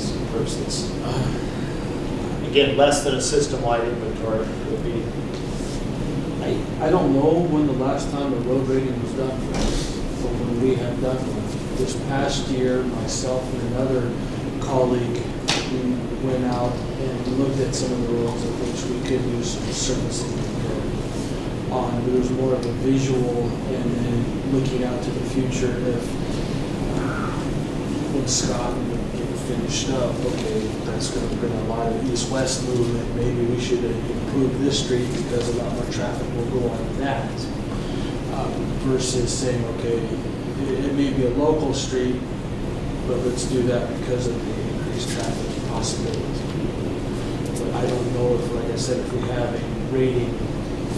areas versus, again, less than a system-wide inventory would be. I don't know when the last time a road rating was done for us, or when we have done one. This past year, myself and another colleague, we went out and looked at some of the roads of which we could use some servicing on. It was more of a visual and then looking out to the future if when Scott would get finished up, okay, that's going to bring a lot of east-west movement. Maybe we should improve this street because a lot more traffic will go on that. Versus saying, okay, it may be a local street, but let's do that because of the increased traffic possibility. But I don't know if, like I said, if we have a rating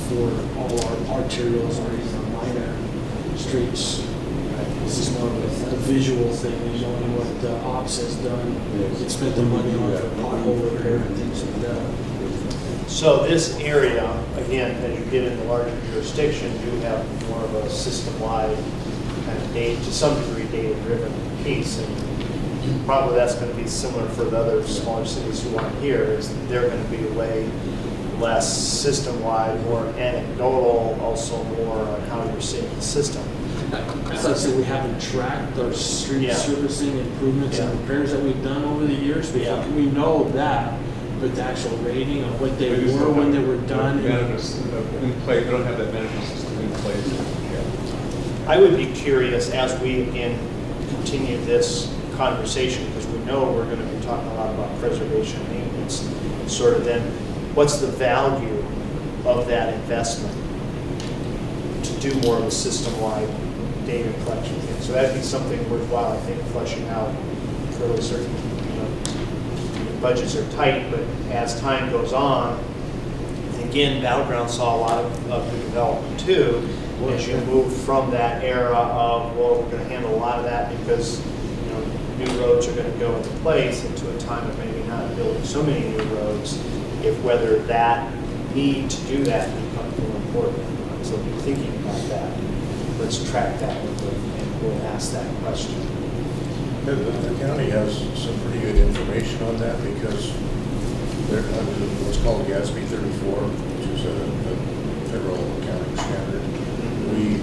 for all our arterials or even minor streets. This is more of a visual thing, and knowing what the ops has done. It spent the money on pothole repair and things like that. So this area, again, as you get into larger jurisdictions, you have more of a system-wide kind of to some degree, data-driven piece. And probably that's going to be similar for the other smaller cities who aren't here, is that they're going to be way less system-wide, more anecdotal, also more on how you're seeing the system. As I said, we haven't tracked our street servicing improvements and repairs that we've done over the years. We know that, but the actual rating of what they were when they were done. In place, they don't have that management system in place. I would be curious as we again continue this conversation, because we know we're going to be talking a lot about preservation and maintenance, and sort of then what's the value of that investment to do more of a system-wide data collection thing. So that'd be something worthwhile, I think, fleshing out fairly certain. Budgets are tight, but as time goes on, and again, Battleground saw a lot of new development too, as you move from that era of, well, we're going to handle a lot of that because new roads are going to go into place, into a time of maybe not building so many new roads, if whether that need to do that becomes more important. So be thinking about that. Let's track that and we'll ask that question. The county has some pretty good information on that because they're under what's called GASB 34, which is a federal accounting standard. We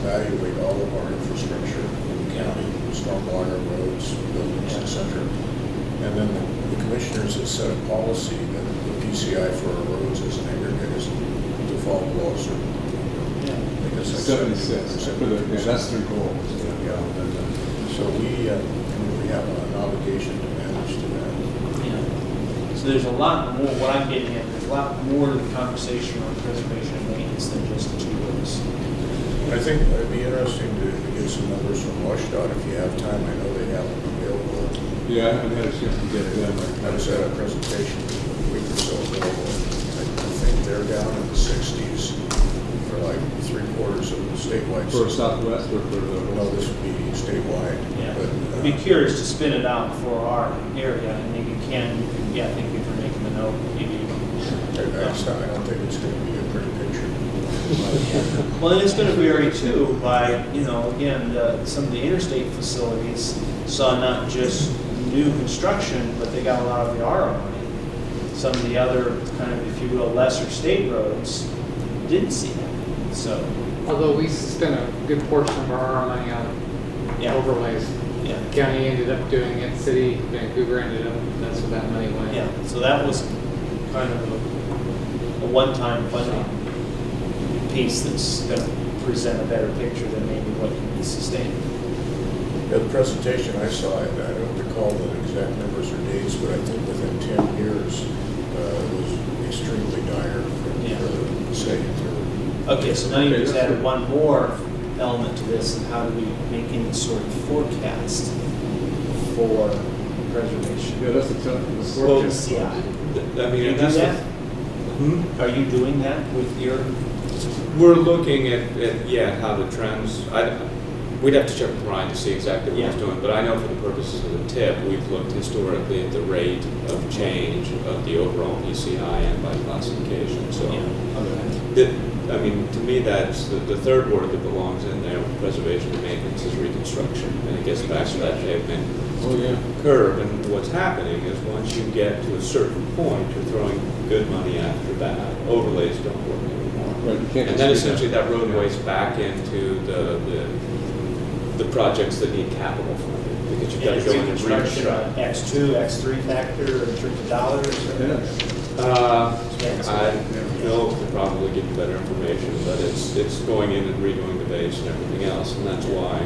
evaluate all of our infrastructure in the county, stormwater, roads, buildings, etc. And then the commissioners have set a policy that the PCI for our roads as an aggregate is default below a certain number. I guess that's 76. That's their goal. So we have an obligation to manage to that. Yeah. So there's a lot more, what I'm getting at, there's a lot more to the conversation on preservation and maintenance than just two roads. I think it'd be interesting to get some numbers from WashDOT if you have time. I know they have them available. Yeah, I haven't had a chance to get it done. I was at a presentation a week or so ago. I think they're down in the 60s for like 3/4 of the statewide. For Southwest or for the... No, this would be statewide. Yeah. But, I'd be curious to spin it out for our area, and maybe Ken, thank you for making the note. Maybe I don't think it's going to be a pretty picture. well, and it's going to vary too by, again, some of the interstate facilities saw not just new construction, but they got a lot of the RO money. Some of the other kind of, if you will, lesser state roads didn't see that. So, although we spent a good portion of our money on overlays. Yeah. The county ended up doing it, city, Vancouver ended up, that's where that money went. Yeah, so that was kind of a one-time funding piece that's going to present a better picture than maybe what can be sustained. Yeah, the presentation I saw, I don't recall the exact numbers or dates, but I think within 10 years it was extremely dire for the state. Okay, so now you just added one more element to this, and how do we make any sort of forecast for preservation? Yeah, that's the tough. Well, yeah. I mean, Do that? Are you doing that with your? We're looking at how the trends. We'd have to check with Ryan to see exactly what he's doing, but I know for the purposes of the tip, we've looked historically at the rate of change of the overall PCI and by classification. So I mean, to me, that's the third word that belongs in there, with preservation and maintenance, is reconstruction. And it gets back to that pavement Oh, yeah. curve. And what's happening is once you get to a certain point, you're throwing good money after bad. Overlays don't work anymore. Right, you can't And then just do that. essentially that roadway's back into the projects that need capital funding, because you've got to Is go in and reconstruction reconstruct. X2, X3 factor in terms of dollars? or- Yeah. I Phil could probably give you better information, but it's going in and redoing the base and everything else, and that's why,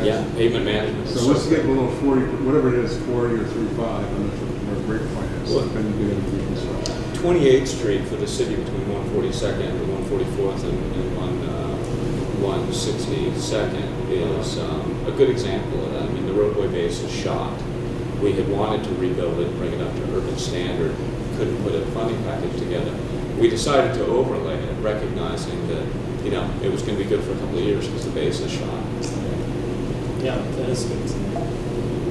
yeah, pavement management. is So let's get critical. below 40, whatever it is, 40 or 35, I'm not sure what our break point is, Well- then you get into reconstruction. 28th Street for the city between 142nd and 144th and 162nd is a good example of that. I mean, the roadway base is shot. We had wanted to rebuild it, bring it up to urban standard, couldn't put a funding package together. We decided to overlay it, recognizing that, you know, it was going to be good for a couple of years because the base is shot. Yeah, that is good.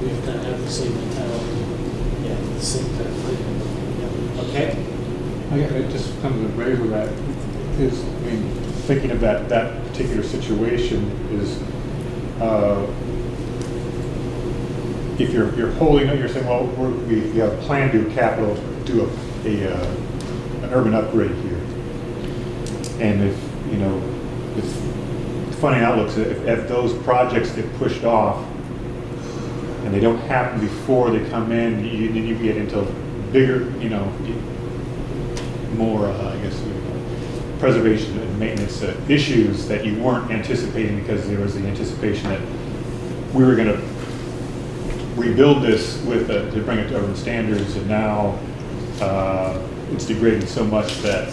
We've kind of had the same mentality, Yeah. the same kind of thing. Okay. It just comes to raise with that is, I mean, thinking of that particular situation is, if you're holding it, you're saying, well, we have a plan to do capital, do an urban upgrade here. And if, you know, it's funny outlooks, if those projects get pushed off and they don't happen before they come in, then you get into bigger, you know, more, I guess, preservation and maintenance issues that you weren't anticipating because there was the anticipation that we were going to rebuild this with to bring it to urban standards, and now it's degrading so much that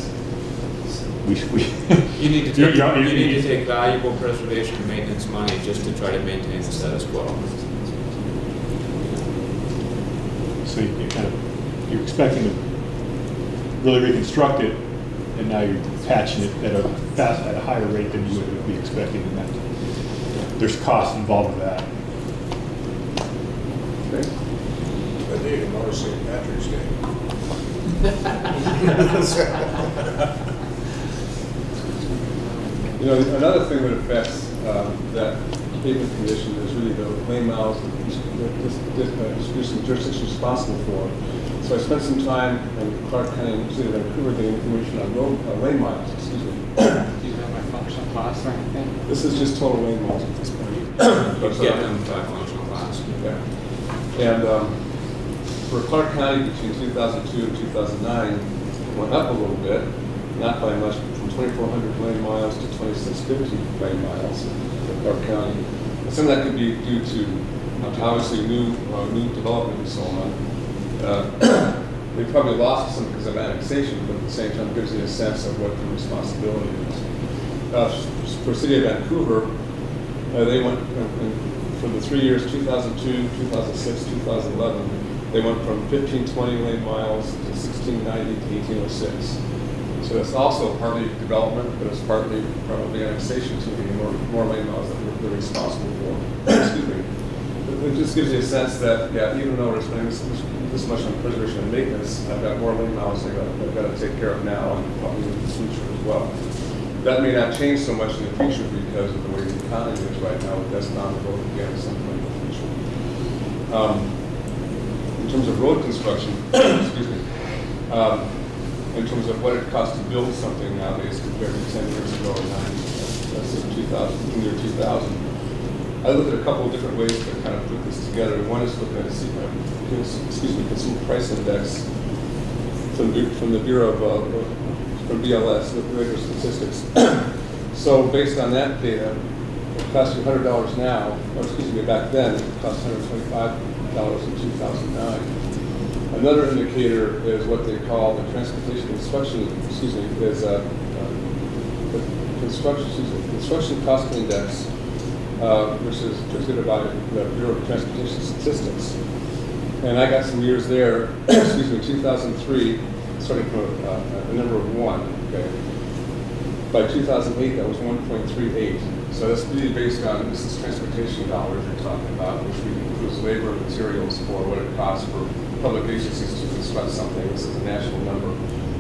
we You need to take, You're- you need to take valuable preservation and maintenance money just to try to maintain the status quo. so you're expecting to really reconstruct it, and now you're patching it at a higher rate than you would be expecting, and that there's costs involved with that. Okay. That day tomorrow, St. Patrick's Day. You know, another thing that affects that pavement condition is really the lane miles that distribution jurisdiction is responsible for. So I spent some time in Clark County and City of Vancouver getting information on lane miles, excuse me. Do you have my functional class or anything? This is just total lane miles at this point. You get them by functional class. Yeah. And for Clark County between 2002 and 2009, it went up a little bit, not by much, from 2,400 lane miles to 2,650 lane miles for Clark County. And some of that could be due to obviously new development and so on. They probably lost some because of annexation, but at the same time gives you a sense of what the responsibility is. For City of Vancouver, they went for the 3 years, 2002, 2006, 2011, they went from 1,520 lane miles to 1,690 to 1,806. So that's also partly development, but it's partly probably annexation to the more lane miles that they're responsible for. Excuse me. It just gives you a sense that, yeah, even though we're spending this much on preservation and maintenance, I've got more lane miles I've got to take care of now and probably in the future as well. That may not change so much in the future because of the way the economy is right now, but that's not the road again at some point in the future. In terms of road construction, excuse me, in terms of what it costs to build something nowadays compared to 10 years ago or 9, let's say 2000, in the year 2000, I looked at a couple of different ways to kind of put this together. One is looking at a Consumer Price Index from the Bureau of from BLS, the Bureau of Statistics. So based on that data, it costs you $100 now, or excuse me, back then it cost $125 in 2009. Another indicator is what they call the transportation construction. Excuse me, is the construction cost index, which is presented by the Bureau of Transportation Statistics. And I got some years there. Excuse me, 2003, starting from a number of 1. Okay. By 2008, that was 1.38. So that's really based on, this is transportation dollars you're talking about, which includes labor and materials for what it costs for public agencies to construct something. This is a national number.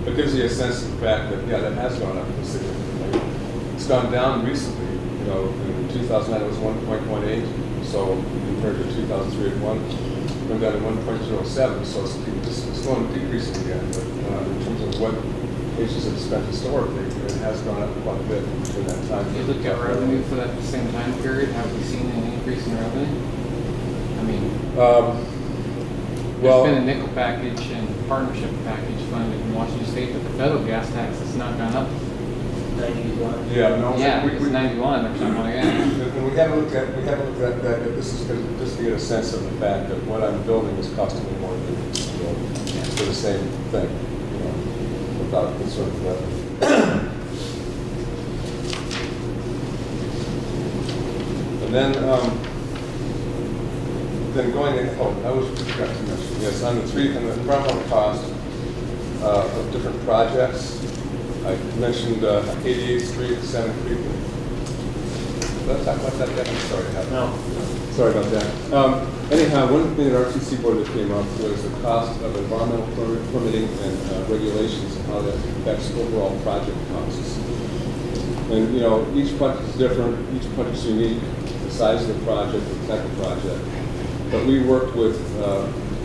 it gives you a sense of the fact that, yeah, that has gone up significantly. It's gone down recently, you know, in 2009 it was 1.18, so compared to 2003 at 1, went down to 1.07, so it's going decreasing again. But in terms of what agencies have spent historically, it has gone up quite a bit in that time. If you look at revenue for that same time period, have we seen an increase in revenue? I mean, there's been a nickel package and partnership package funded in Washington State, but the federal gas tax has not gone up. 91. Yeah, no. Yeah, it's 91 or something like that. And we haven't looked at that. This is just to get a sense of the fact that what I'm building is costing me more than it's building for the same thing, you know, without concern for that. And then going in, I forgot to mention, yes, on the environmental cost of different projects. I mentioned 88th Street, 7th Creek. Did I talk about that yet? I'm sorry. No. Sorry about that. Anyhow, one thing at RTC board that came up was the cost of environmental permitting and regulations and how that affects overall project costs. And, you know, each project is different, each project is unique, the size of the project, the type of project. But we worked with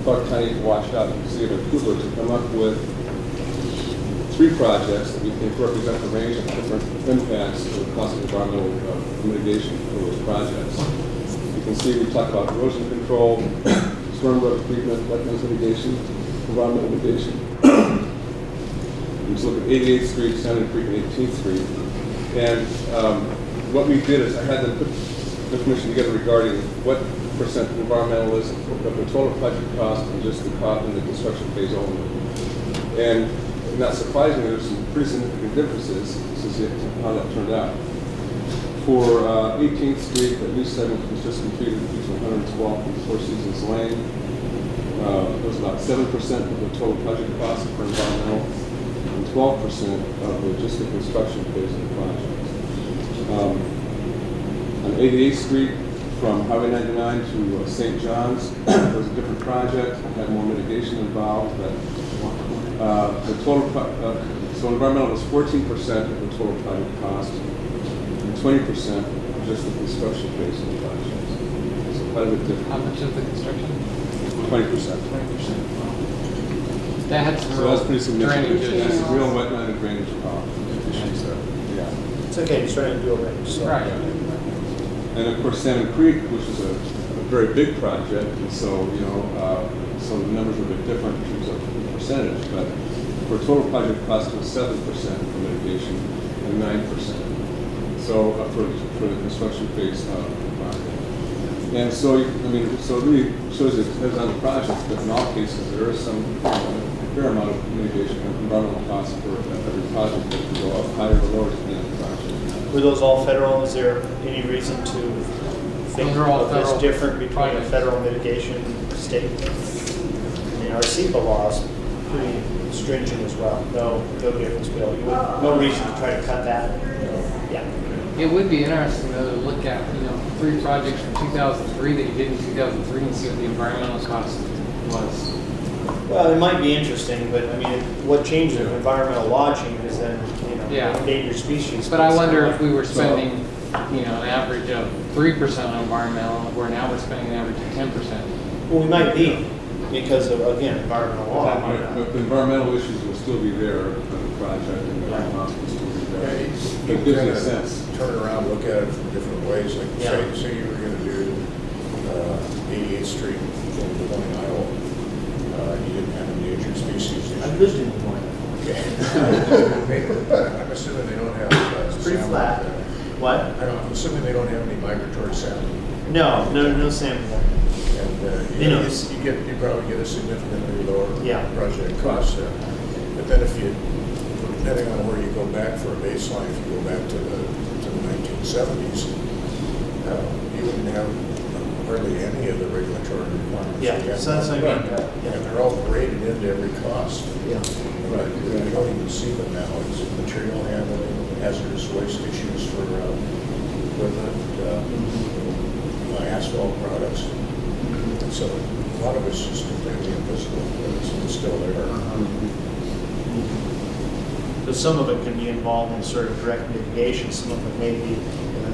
Clark County, Washout, and the City of Vancouver to come up with 3 projects that we think represent a range of different impacts to the cost of environmental mitigation for those projects. You can see we talk about erosion control, stormwater treatment, wetlands mitigation, environmental mitigation. We just look at 88th Street, 7th Creek, and 18th Street. And what we did is I had them put information together regarding what percent environmental is of the total project cost and just the cost in the construction phase only. And not surprisingly, there's some pretty significant differences since how that turned out. For 18th Street, that new segment was just completed between 112 and Four Seasons Lane. It was about 7% of the total project cost for environmental and 12% of just the construction phase of the project. On 88th Street, from Highway 99 to St. John's, it was a different project, it had more mitigation involved. But, the total, so environmental was 14% of the total project cost, and 20% just the construction phase of the project. So quite a bit different. How much of the construction? 20%. 20%. That had some So that's pretty significant. drainage That's issues. real wetland and drainage issues there. Yeah. It's okay, he's trying to do it right. So. Right. And of course, Salmon Creek, which is a very big project, and so, you know, so the numbers are a bit different in terms of percentage, but for total project cost was 7% for mitigation and 9%. So for the construction phase of the project. And so, I mean, so it really shows it depends on the project, but in all cases, there is some fair amount of mitigation and environmental costs for every project that can go up higher or lower depending on the project. Were those all federal? Is there any reason to think Those are all of this federal different between a projects. federal mitigation state? I mean, our SEPA law is pretty stringent as well. No difference, Bill. No reason to try to cut that. Yeah. It would be interesting though to look at, 3 projects from 2003 that you did in 2003 and see what the environmental cost was. Well, it might be interesting, but I mean, what changes if environmental law changes, then, Yeah. endangered species. But I wonder if we were spending, an average of 3% on environmental, where now we're spending an average of 10%. Well, we might be, because of, again, environmental law. But the environmental issues will still be there for the project, and the cost will still be Yeah, there. you It can gives you kind a of sense. turn around, look at it from different ways, like Yeah. say you were gonna do 88th Street in Des Moines, Iowa. You didn't have endangered species. I've lived in Des Moines. Okay. I'm assuming they don't have. It's pretty salmon flat. there. What? I'm assuming they don't have any migratory salmon. No salmon. And You know. you probably get a significantly lower Yeah. project cost there. But then depending on where you go back for a baseline, if you go back to the 1970s, you wouldn't have hardly any of the regulatory requirements. Yeah, you have so that's what I mean. now. Yeah. And they're all graded into every cost. Yeah. But we don't even see them now. It's material handling, hazardous waste issues for equipment, asphalt products. And so a lot of it's just completely invisible, but it's still there. Because some of it can be involved in sort of direct mitigation, some of it may be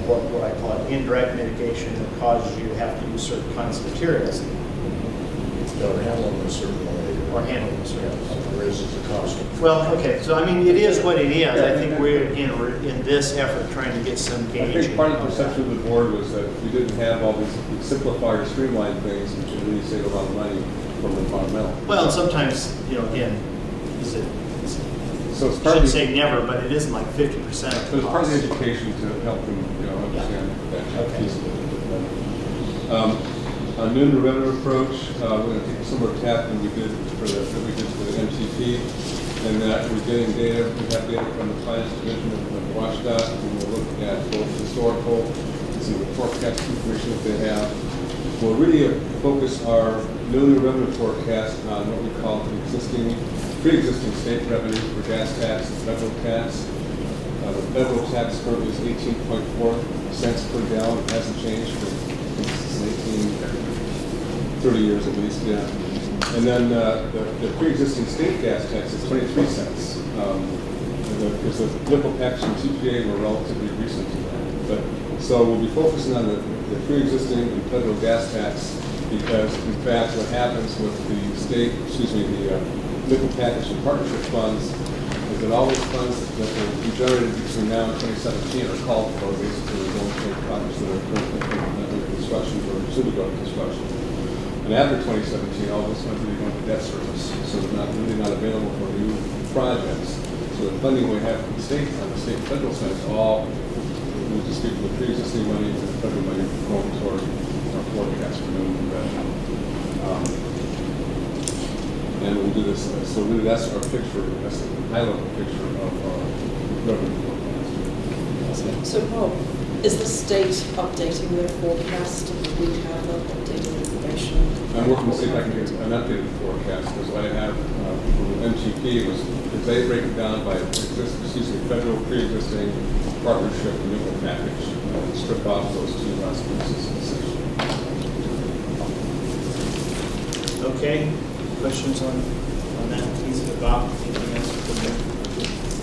what I call it indirect mitigation that causes you to have to use certain kinds of materials Or handle them a certain way. or handle them certain. Yeah, raises the cost. Well, okay, so I mean, it is what it is. I think we're in this effort trying to get some I gauging. think part of the on that. perception of the board was that if we didn't have all these simplify or streamline things, we could really save a lot of money from environmental. Well, and sometimes, again, is it, So it's I part of shouldn't the, say never, but it isn't like 50% of so the it's part of the cost. education to help them, understand that Okay. piece of it. On new revenue approach, we're going to take a similar tack than we did for the MTP, and that we're getting data, we have data from the finance division of WashDOT, and we'll look at both historical and see what forecast information that they have. We'll really focus our new revenue forecast on what we call pre-existing state revenue for gas tax and federal tax. The federal tax currently is 18.4 cents per gallon. It hasn't changed for since 30 years at least, yeah. And then the pre-existing state gas tax is 23 cents. Because the nickel tax and TPA were relatively recent to that. But so we'll be focusing on the pre-existing and federal gas tax because in fact what happens with the nickel package and partnership funds is that all those funds that will be generated between now and 2017 are called for basically going to projects that are currently under construction or soon to go into construction. And after 2017, all those funds will be going to debt service, so they're really not available for new projects. So the funding we have from the state, on the state and federal side, is all we'll just give the pre-existing money and the federal money going toward our forecast for new revenue. And we'll do this, so really that's our picture, that's the high-level picture of our revenue forecast. So Rob, is the state updating their forecast? Do we have updated information? I'm working to see if I can get an updated forecast, because what I have from the MTP was, if they break it down by federal pre-existing partnership and nickel package, strip off those two last pieces of the section. Okay, questions on that piece of it, Bob? Anything else?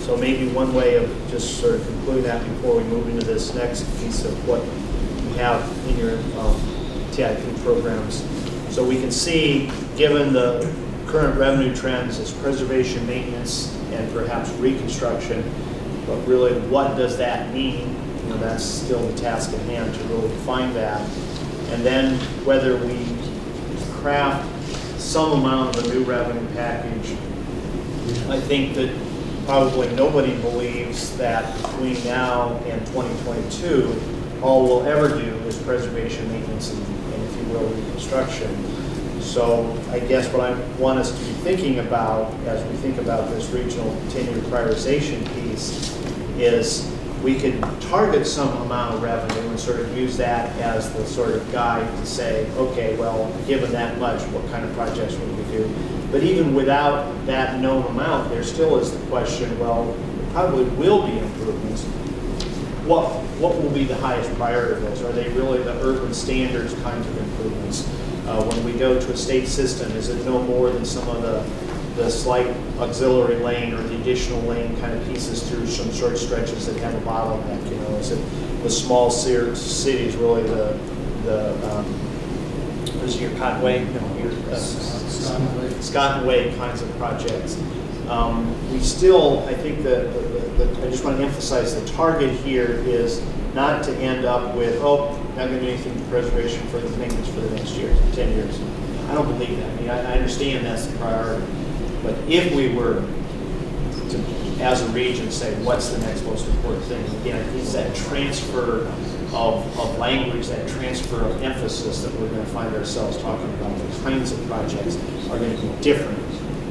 So maybe one way of just sort of concluding that before we move into this next piece of what you have in your TIP programs. So we can see, given the current revenue trends as preservation, maintenance, and perhaps reconstruction, but really what does that mean? That's still the task at hand to really define that. And then whether we craft some amount of a new revenue package, I think that probably nobody believes that between now and 2022, all we'll ever do is preservation, maintenance, and if you will, reconstruction. So I guess what I want us to be thinking about as we think about this regional 10-year prioritization piece is we could target some amount of revenue and sort of use that as the sort of guide to say, okay, well, given that much, what kind of projects would we do? But even without that known amount, there still is the question, well, there probably will be improvements. What will be the highest priority of those? Are they really the urban standards kinds of improvements? When we go to a state system, is it no more than some of the slight auxiliary lane or the additional lane kind of pieces through some short stretches that have a bottleneck? Is it the small cities really is it your Cottonway? Scott and Way kinds of projects. We still, I think I just want to emphasize the target here is not to end up with, not going to do anything for preservation for the maintenance for the next year, 10 years. I don't believe that. I mean, I understand that's the priority. But if we were to, as a region, say, what's the next most important thing? Again, it's that transfer of language, that transfer of emphasis that we're going to find ourselves talking about. The kinds of projects are going to be different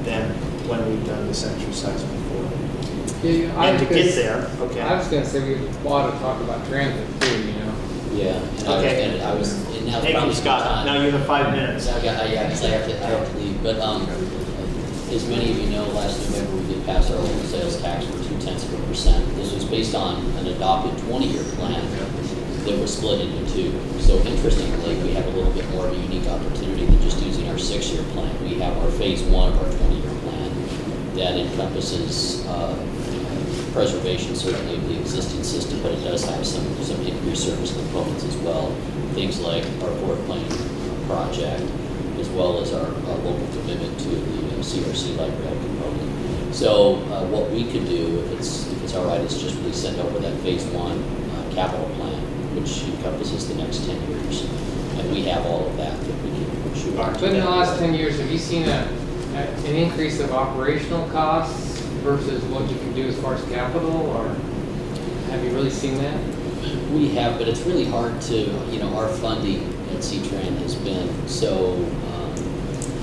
than when we've done this exercise before. Yeah, And to get there, okay. I was gonna say we ought to talk about transit too, Yeah, and Okay. and now's Thank probably you, the Scott. time. Now you have 5 minutes. Because I have to leave, but as many of you know, last November we did pass our local sales tax for 0.2%. This was based on an adopted 20-year plan that was split into two. So interestingly, we have a little bit more of a unique opportunity than just using our 6-year plan. We have our phase 1 of our 20-year plan that encompasses preservation certainly of the existing system, but it does have some increased service components as well. Things like our port plane project, as well as our local commitment to the CRC light rail component. So what we could do, if it's all right, is just really send over that phase one capital plan, which encompasses the next 10 years. And we have all of that we can shoot. But in the last 10 years, have you seen an increase of operational costs versus what you can do as far as capital, or have you really seen that? We have, but it's really hard to, our funding at C-Tran has been so,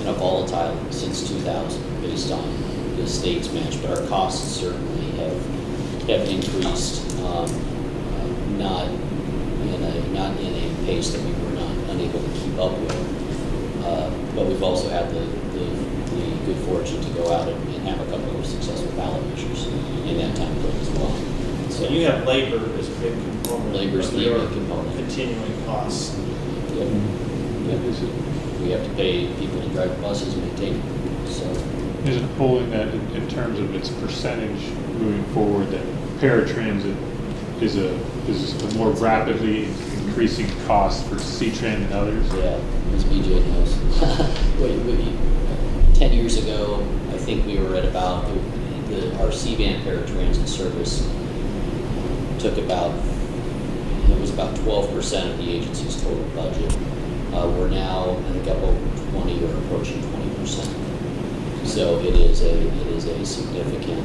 volatile since 2000 based on the state's match, but our costs certainly have increased, not in a pace that we were not unable to keep up with. But we've also had the good fortune to go out and have a couple of successful ballot measures in that time frame as well. So you have labor as a big component. Labor's of the your big component. Continuing costs. Yep. We have to pay people to drive buses and maintain them. So Is it holding that in terms of its percentage moving forward, that paratransit is a more rapidly increasing cost for C-Tran than others? yeah, as BJ knows. 10 years ago, I think we were at about, our C-band paratransit service took about 12% of the agency's total budget. We're now, I think, up over 20 or approaching 20%. So it is a significant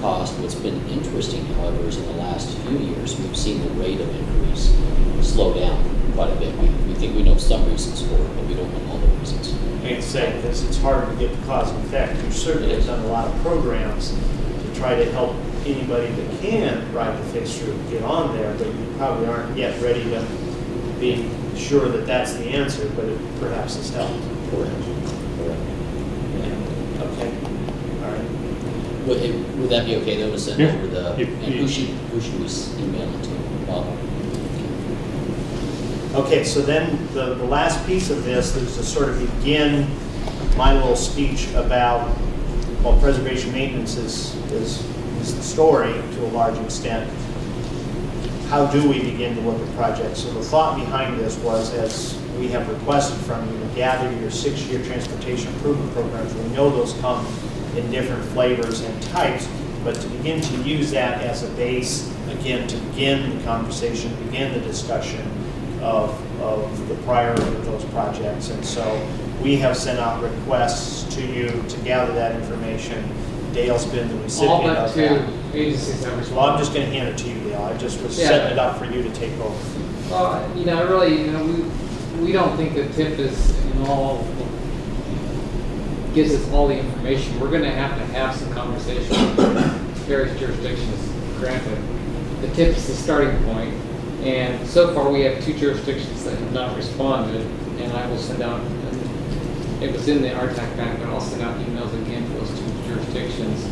cost. What's been interesting, however, is in the last few years, we've seen the rate of increase slow down quite a bit. We think we know some reasons for it, but we don't know all the reasons. I can say, because it's harder to get the cause and effect. You certainly have done a lot of programs to try to help anybody that can ride the fixed route get on there, but you probably aren't yet ready to be sure that that's the answer, but it perhaps has helped. Correct. Yeah. Okay. All right. Would that be okay though to send Yeah. over the, If- and who should we email it to? Well, Okay, so then the last piece of this is to sort of begin my little speech about, well, preservation maintenance is the story to a large extent. How do we begin to look at projects? So the thought behind this was, as we have requested from you, to gather your 6-year transportation improvement programs. We know those come in different flavors and types, but to begin to use that as a base, again, to begin the conversation, begin the discussion of the priority of those projects. And so we have sent out requests to you to gather that information. Dale's been the All recipient but of two that. agencies have Well, I'm responded. just going to hand it to you, Dale. I just was Yeah. setting it up for you to take over. Well, really, we don't think the TIP is gives us all the information. We're gonna have some conversation with various jurisdictions, granted. The TIP is the starting point, and so far we have 2 jurisdictions that have not responded, and I will send out, it was in the RTAC pack, but I'll send out emails again to those 2 jurisdictions.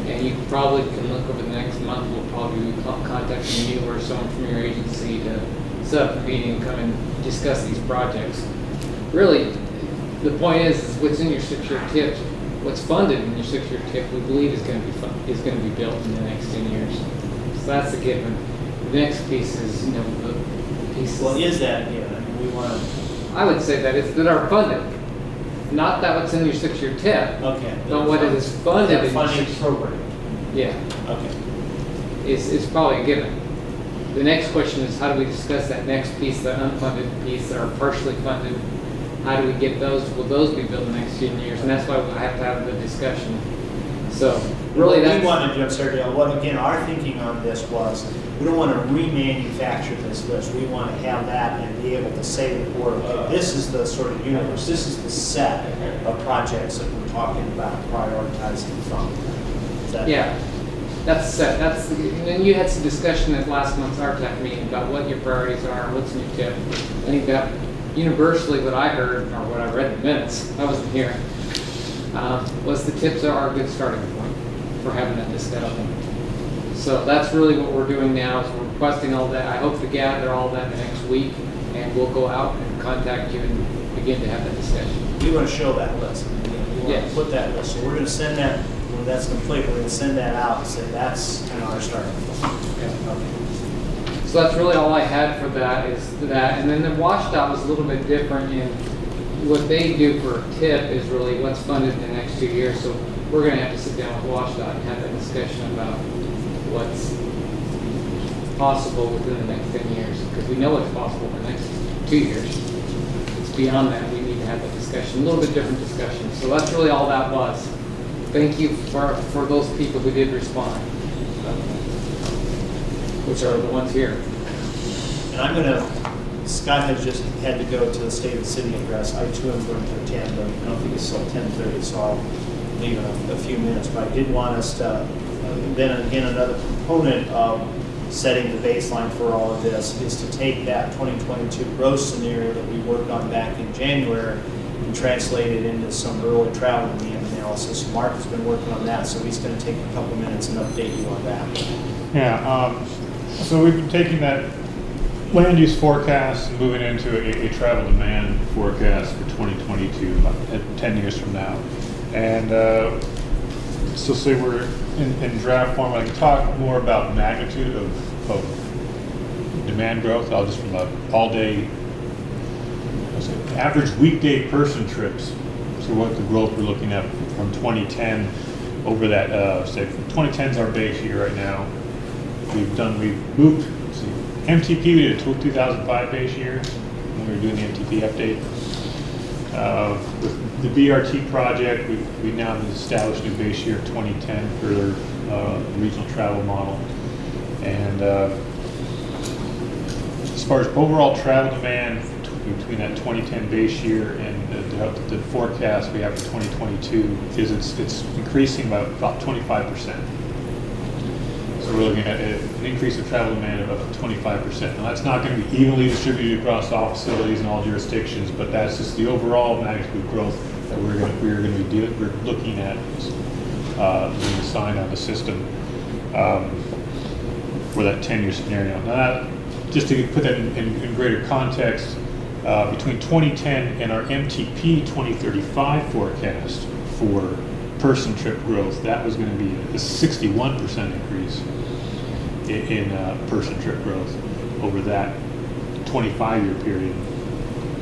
And you probably can look over the next month, we'll probably be contacting you or someone from your agency to set up a meeting and come and discuss these projects. Really, the point is what's in your 6-year TIP, what's funded in your 6-year TIP, we believe is going to be built in the next 10 years. So that's a given. The next piece is, the pieces. Well, is that, yeah, I mean, we want to, I would say that are funded, not that what's in your 6-year TIP, okay. but what it is funded That in your funding 6 program, Yeah, okay. is probably a given. The next question is how do we discuss that next piece, the unfunded piece that are partially funded? How do we get those? Will those be built in the next 10 years? And that's why I have to have the discussion. So really What that's... we wanted to, Sir Dale, again, our thinking on this was, we don't want to remanufacture this list. We want to have that and be able to say to the board, okay, this is the sort of universe, this is the set of projects that we're talking about prioritizing from. Is that- Yeah, that's set. And you had some discussion at last month's RTAC meeting about what your priorities are, what's in your TIP. I think that universally what I heard, or what I read in the minutes, I wasn't here, was the TIPs are a good starting point for having that discussion. So that's really what we're doing now, is we're requesting all that. I hope to gather all that next week, and we'll go out and contact you and begin to have that discussion. We want to show that list. We want Yes. to put that list. So we're going to send that, when when that's complete, we're gonna send that out and say that's kind of our starting point. Okay. So that's really all I had for that is that. And then the washout was a little bit different in what they do for TIP is really what's funded in the next 2 years. So we're going to have to sit down with WashDOT and have that discussion about what's possible within the next 10 years. Because we know what's possible in the next 2 years. It's beyond that. We need to have that discussion, a little bit different discussion. So that's really all that was. Thank you for those people who did respond, which are the ones here. And I'm gonna, Scott has just had to go to the State of the City address. I too am going to attend, but I don't think it's till 10:30, so I'll leave in a few minutes. But I did want us to, then again, another component of setting the baseline for all of this is to take that 2022 growth scenario that we worked on back in January and translate it into some early travel demand analysis. Mark has been working on that, so he's gonna take a couple minutes and update you on that. Yeah, so we've been taking that land use forecast and moving into a travel demand forecast for 2022, at 10 years from now. And so say we're in draft form. I can talk more about magnitude of demand growth. I'll just from all-day, average weekday person trips. So what the growth we're looking at from 2010 over that, say 2010 is our base year right now. We've moved, MTP, we did a 2005 base year when we were doing the MTP update. With the BRT project, we now have established a new base year of 2010 for the regional travel model. And as far as overall travel demand between that 2010 base year and the forecast we have for 2022 is it's increasing by about 25%. So we're looking at an increase of travel demand of 25%. Now that's not going to be evenly distributed across all facilities and all jurisdictions, but that's just the overall magnitude of growth that we're looking at being assigned on the system for that 10-year scenario. Now that, just to put that in greater context, between 2010 and our MTP 2035 forecast for person trip growth, that was going to be a 61% increase in person trip growth over that 25-year period,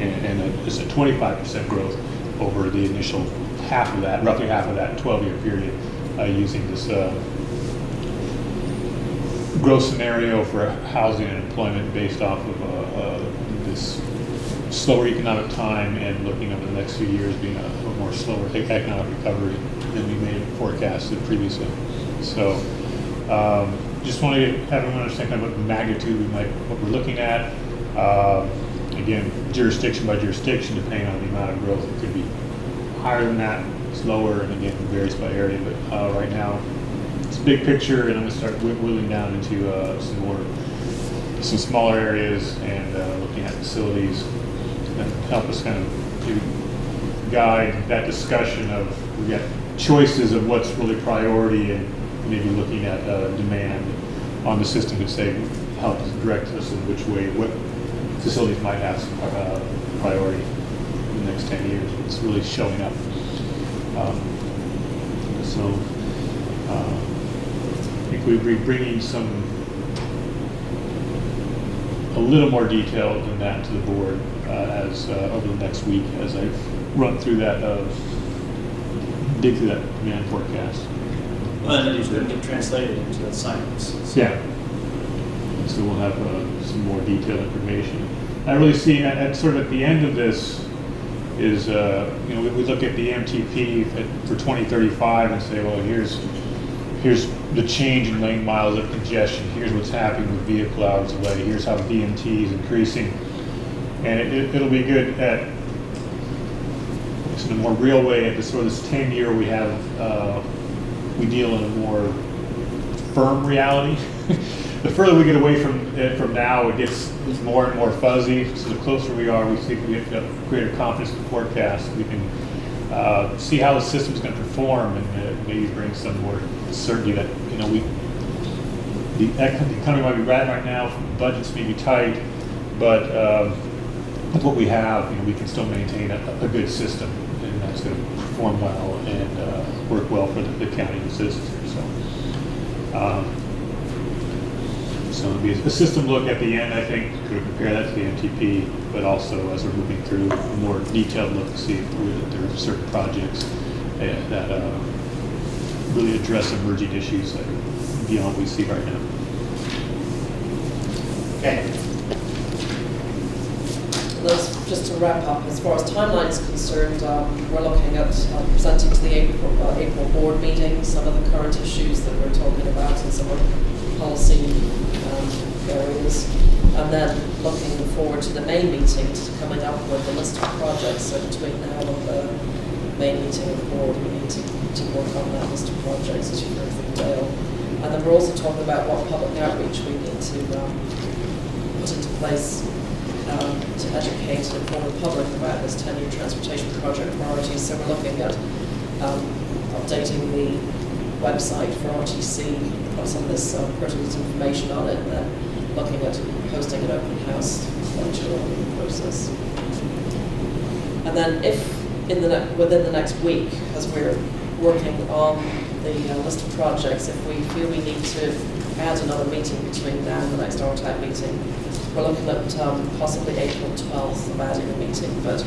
and it's a 25% growth over the initial half of that, roughly half of that 12-year period, using this growth scenario for housing and employment based off of this slower economic time and looking over the next few years being a more slower economic recovery than we may have forecasted previously. So just want to have everyone understand kind of what magnitude what we're looking at. Again, jurisdiction by jurisdiction, depending on the amount of growth, it could be higher than that, it's lower, and again, it varies by area. But right now, it's a big picture, and I'm going to start whittling down into some smaller areas and looking at facilities that help us kind of guide that discussion of we got choices of what's really priority and maybe looking at demand on the system to say help us direct us in which way what facilities might have some priority in the next 10 years. It's really showing up. I think we'll be bringing a little more detail than that to the board as over the next week as I run through that, dig through that demand forecast. Well, and it's going to get translated into the science. Yeah. And so we'll have some more detailed information. I really see at sort of at the end of this is, we look at the MTP for 2035 and say, well, here's the change in lane miles of congestion. Here's what's happening with vehicle hours away. Here's how DMT is increasing. And it'll be good at, in a more real way, at this sort of this 10-year we deal in a more firm reality. The further we get away from now, it gets more and more fuzzy. So the closer we are, we think we have greater confidence in the forecast. We can see how the system is going to perform and maybe bring some more certainty that the economy might be bad right now, budgets may be tight, but with what we have, we can still maintain a good system, and that's going to perform well and work well for the county and citizens here, so. So it'll be a system look at the end, I think, to compare that to the MTP, but also as we're moving through a more detailed look to see if there are certain projects that really address emerging issues that are beyond what we see right now. Okay. Just to wrap up, as far as timeline is concerned, we're looking at presenting to the April board meeting some of the current issues that we're talking about and some of the policy areas. And then looking forward to the May meeting, to coming up with a list of projects. So between now and the May meeting of the board, we need to work on that list of projects, as you heard from Dale. And then we're also talking about what public outreach we need to put into place to educate and inform the public about this 10-year transportation project priorities. So we're looking at updating the website for RTC, put some of this pertinent information on it, and then looking at hosting an open house later on in the process. And then if within the next week, as we're working on the list of projects, if we feel we need to add another meeting between now and the next RTAC meeting, we're looking at possibly April 12th of adding a meeting, but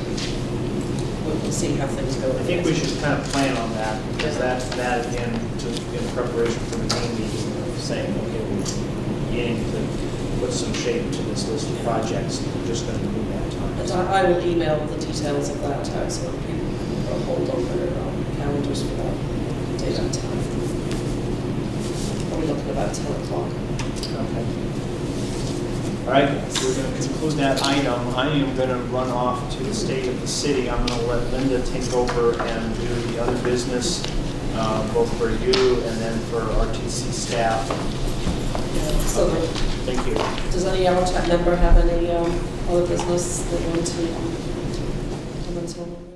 we'll see how things go. I think we should kind of plan on that, because that again, in preparation for the main meeting, saying, okay, we're beginning to put some shape to this list of projects, and we're just going to move that time. And I will email the details of that out so that people can put a hold on their calendars for that date and time. Probably looking about 10 o'clock. Okay. All right, we're going to conclude that item. I am going to run off to the state of the city. I'm going to let Linda take over and do the other business, both for you and then for RTC staff. So Thank you. does any RTAC member have any other business they want to comment on?